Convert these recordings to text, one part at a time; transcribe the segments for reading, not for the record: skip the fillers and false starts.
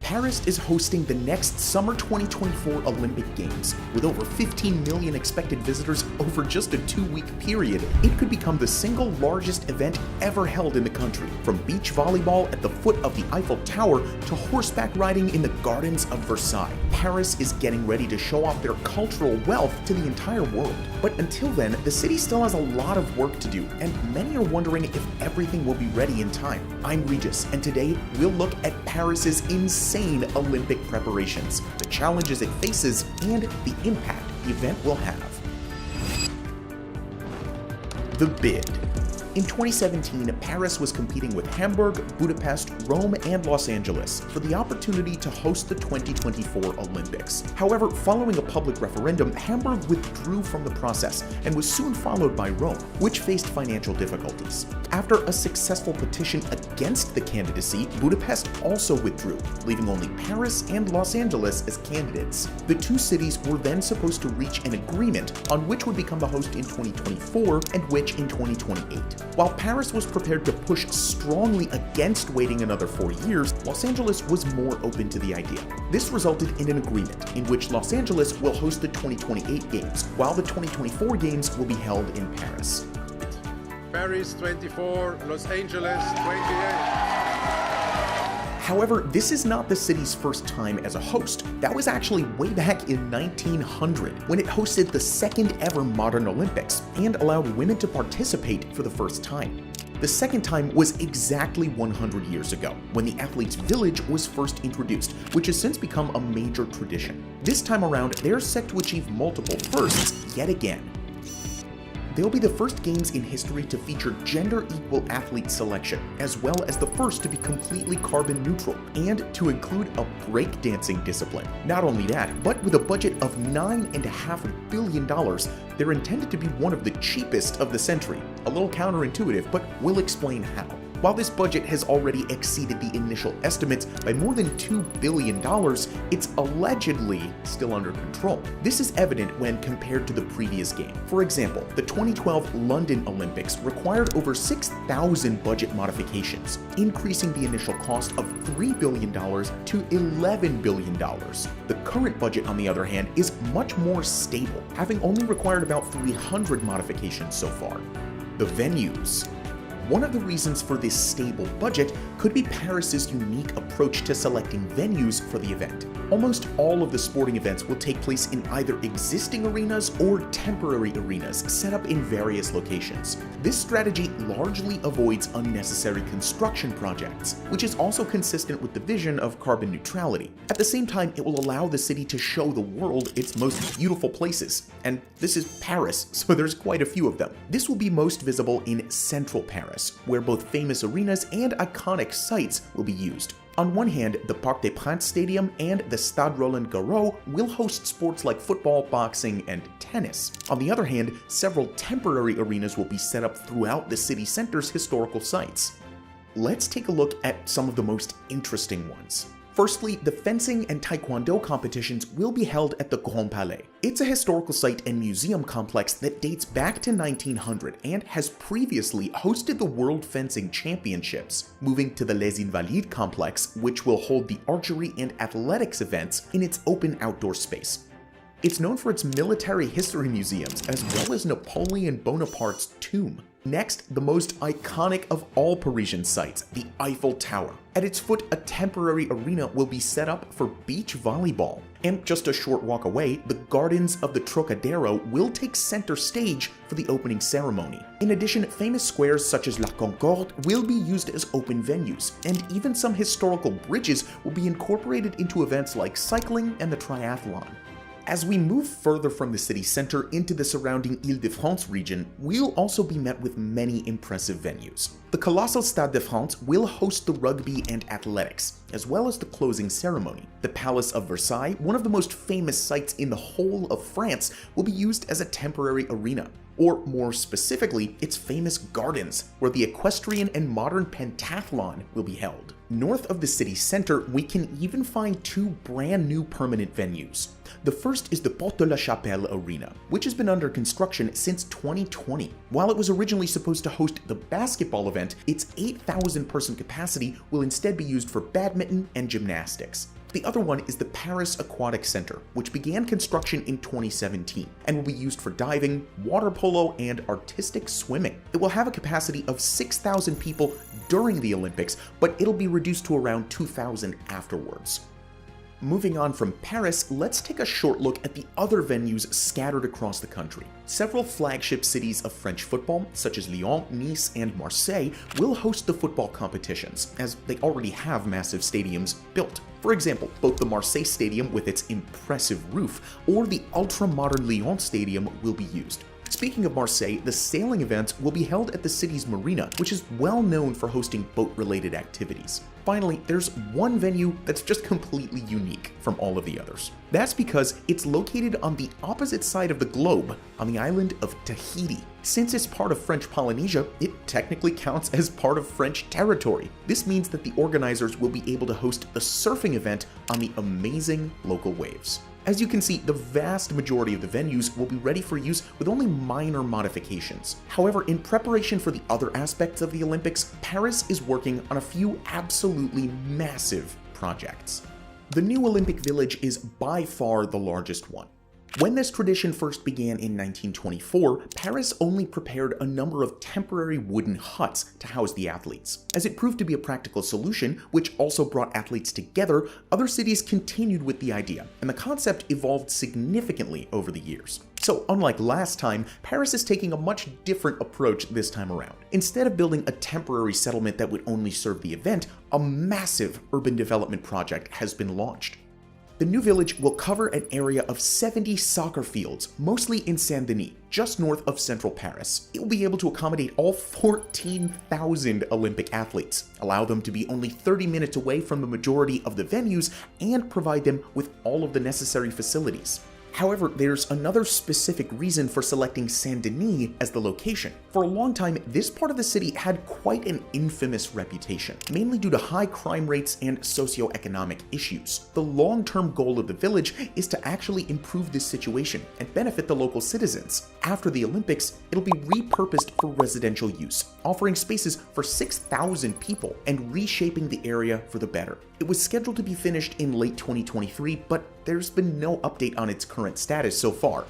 Paris is hosting the next Summer 2024 Olympic Games. With over 15 million expected visitors over just a 2-week period, it could become the single largest event ever held in the country. From beach volleyball at the foot of the Eiffel Tower to horseback riding in the gardens of Versailles, Paris is getting ready to show off their cultural wealth to the entire world. But until then, the city still has a lot of work to do, and many are wondering if everything will be ready in time. I'm Regis, and today we'll look at Paris's insane Olympic preparations, the challenges it faces, and the impact the event will have. The bid. In 2017, Paris was competing with Hamburg, Budapest, Rome, and Los Angeles for the opportunity to host the 2024 Olympics. However, following a public referendum, Hamburg withdrew from the process and was soon followed by Rome, which faced financial difficulties. After a successful petition against the candidacy, Budapest also withdrew, leaving only Paris and Los Angeles as candidates. The two cities were then supposed to reach an agreement on which would become the host in 2024 and which in 2028. While Paris was prepared to push strongly against waiting another 4 years, Los Angeles was more open to the idea. This resulted in an agreement in which Los Angeles will host the 2028 Games, while the 2024 Games will be held in Paris. Paris 24, Los Angeles 28. However, this is not the city's first time as a host. That was actually way back in 1900, when it hosted the second ever modern Olympics and allowed women to participate for the first time. The second time was exactly 100 years ago, when the Athletes' Village was first introduced, which has since become a major tradition. This time around, they're set to achieve multiple firsts yet again. They'll be the first games in history to feature gender-equal athlete selection, as well as the first to be completely carbon neutral, and to include a breakdancing discipline. Not only that, but with a budget of $9.5 billion, they're intended to be one of the cheapest of the century. A little counterintuitive, but we'll explain how. While this budget has already exceeded the initial estimates by more than $2 billion, it's allegedly still under control. This is evident when compared to the previous game. For example, the 2012 London Olympics required over 6,000 budget modifications, increasing the initial cost of $3 billion to $11 billion. The current budget, on the other hand, is much more stable, having only required about 300 modifications so far. The venues. One of the reasons for this stable budget could be Paris's unique approach to selecting venues for the event. Almost all of the sporting events will take place in either existing arenas or temporary arenas set up in various locations. This strategy largely avoids unnecessary construction projects, which is also consistent with the vision of carbon neutrality. At the same time, it will allow the city to show the world its most beautiful places. And this is Paris, so there's quite a few of them. This will be most visible in central Paris, where both famous arenas and iconic sites will be used. On one hand, the Parc des Princes Stadium and the Stade Roland-Garros will host sports like football, boxing, and tennis. On the other hand, several temporary arenas will be set up throughout the city center's historical sites. Let's take a look at some of the most interesting ones. Firstly, the fencing and taekwondo competitions will be held at the Grand Palais. It's a historical site and museum complex that dates back to 1900 and has previously hosted the World Fencing Championships, moving to the Les Invalides complex, which will hold the archery and athletics events in its open outdoor space. It's known for its military history museums, as well as Napoleon Bonaparte's tomb. Next, the most iconic of all Parisian sites, the Eiffel Tower. At its foot, a temporary arena will be set up for beach volleyball. And just a short walk away, the gardens of the Trocadero will take center stage for the opening ceremony. In addition, famous squares such as La Concorde will be used as open venues, and even some historical bridges will be incorporated into events like cycling and the triathlon. As we move further from the city center into the surrounding Île-de-France region, we'll also be met with many impressive venues. The colossal Stade de France will host the rugby and athletics, as well as the closing ceremony. The Palace of Versailles, one of the most famous sites in the whole of France, will be used as a temporary arena. Or more specifically, its famous gardens, where the equestrian and modern pentathlon will be held. North of the city center, we can even find two brand new permanent venues. The first is the Porte de la Chapelle Arena, which has been under construction since 2020. While it was originally supposed to host the basketball event, its 8,000 person capacity will instead be used for badminton and gymnastics. The other one is the Paris Aquatic Center, which began construction in 2017 and will be used for diving, water polo, and artistic swimming. It will have a capacity of 6,000 people during the Olympics, but it'll be reduced to around 2,000 afterwards. Moving on from Paris, let's take a short look at the other venues scattered across the country. Several flagship cities of French football, such as Lyon, Nice, and Marseille, will host the football competitions, as they already have massive stadiums built. For example, both the Marseille Stadium with its impressive roof or the ultra-modern Lyon Stadium will be used. Speaking of Marseille, the sailing events will be held at the city's marina, which is well known for hosting boat-related activities. Finally, there's one venue that's just completely unique from all of the others. That's because it's located on the opposite side of the globe, on the island of Tahiti. Since it's part of French Polynesia, it technically counts as part of French territory. This means that the organizers will be able to host a surfing event on the amazing local waves. As you can see, the vast majority of the venues will be ready for use with only minor modifications. However, in preparation for the other aspects of the Olympics, Paris is working on a few absolutely massive projects. The new Olympic Village is by far the largest one. When this tradition first began in 1924, Paris only prepared a number of temporary wooden huts to house the athletes. As it proved to be a practical solution, which also brought athletes together, other cities continued with the idea, and the concept evolved significantly over the years. So unlike last time, Paris is taking a much different approach this time around. Instead of building a temporary settlement that would only serve the event, a massive urban development project has been launched. The new village will cover an area of 70 soccer fields, mostly in Saint-Denis, just north of central Paris. It will be able to accommodate all 14,000 Olympic athletes, allow them to be only 30 minutes away from the majority of the venues, and provide them with all of the necessary facilities. However, there's another specific reason for selecting Saint-Denis as the location. For a long time, this part of the city had quite an infamous reputation, mainly due to high crime rates and socioeconomic issues. The long-term goal of the village is to actually improve this situation and benefit the local citizens. After the Olympics, it'll be repurposed for residential use, offering spaces for 6,000 people and reshaping the area for the better. It was scheduled to be finished in late 2023, but there's been no update on its current status so far.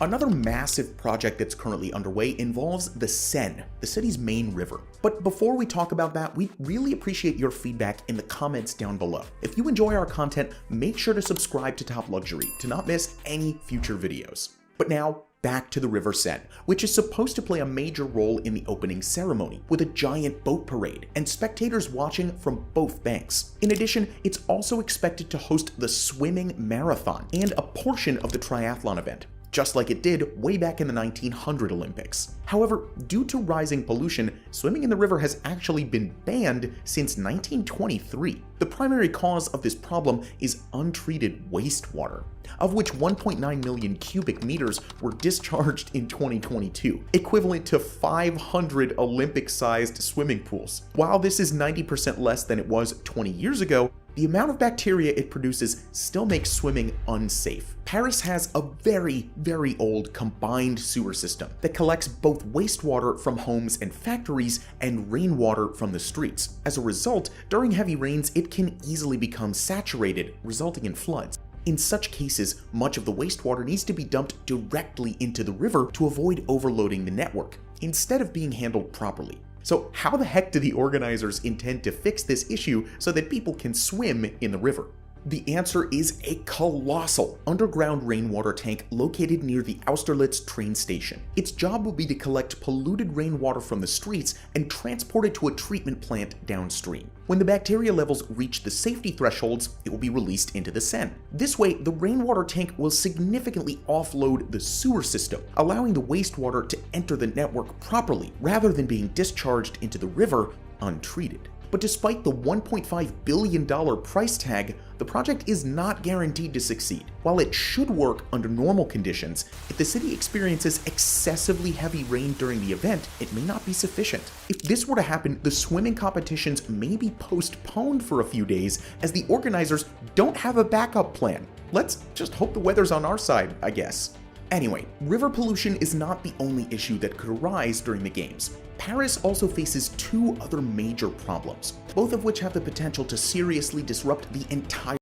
Another massive project that's currently underway involves the Seine, the city's main river. But before we talk about that, we'd really appreciate your feedback in the comments down below. If you enjoy our content, make sure to subscribe to Top Luxury to not miss any future videos. But now, back to the River Seine, which is supposed to play a major role in the opening ceremony, with a giant boat parade and spectators watching from both banks. In addition, it's also expected to host the swimming marathon and a portion of the triathlon event, just like it did way back in the 1900 Olympics. However, due to rising pollution, swimming in the river has actually been banned since 1923. The primary cause of this problem is untreated wastewater, of which 1.9 million cubic meters were discharged in 2022, equivalent to 500 Olympic-sized swimming pools. While this is 90% less than it was 20 years ago, the amount of bacteria it produces still makes swimming unsafe. Paris has a very, very old combined sewer system that collects both wastewater from homes and factories and rainwater from the streets. As a result, during heavy rains, it can easily become saturated, resulting in floods. In such cases, much of the wastewater needs to be dumped directly into the river to avoid overloading the network, instead of being handled properly. So how the heck do the organizers intend to fix this issue so that people can swim in the river? The answer is a colossal underground rainwater tank located near the Austerlitz train station. Its job will be to collect polluted rainwater from the streets and transport it to a treatment plant downstream. When the bacteria levels reach the safety thresholds, it will be released into the Seine. This way, the rainwater tank will significantly offload the sewer system, allowing the wastewater to enter the network properly, rather than being discharged into the river untreated. But despite the $1.5 billion price tag, the project is not guaranteed to succeed. While it should work under normal conditions, if the city experiences excessively heavy rain during the event, it may not be sufficient. If this were to happen, the swimming competitions may be postponed for a few days as the organizers don't have a backup plan. Let's just hope the weather's on our side, I guess. Anyway, river pollution is not the only issue that could arise during the games. Paris also faces two other major problems, both of which have the potential to seriously disrupt the entire